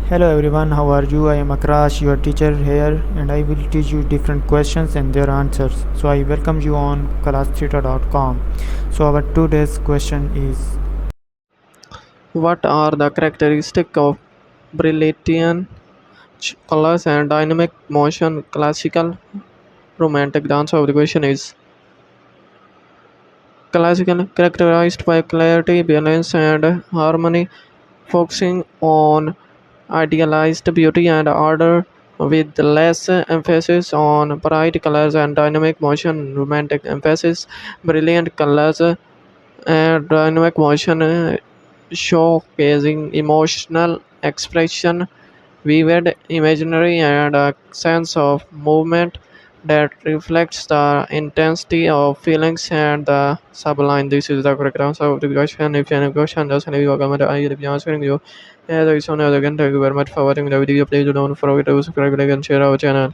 Hello everyone, how are you? I am Akrash, your teacher here, and I will teach you different questions and their answers. So I welcome you on classtheta.com. So our today's question is What are the characteristics of brilliant colors and dynamic motion? Classical romantic dance of the question is classical characterized by clarity, balance, and harmony, focusing on idealized beauty and order with less emphasis on bright colors and dynamic motion. Romantic emphasis, brilliant colors and dynamic motion, showcasing emotional expression, vivid imaginary, and a sense of movement that reflects the intensity of feelings and the sublime. This is the correct answer of the question. If you have a question, just leave a comment. I will be answering you. As I said again, thank you very much for watching the video. Please don't forget to subscribe, like, and share our channel.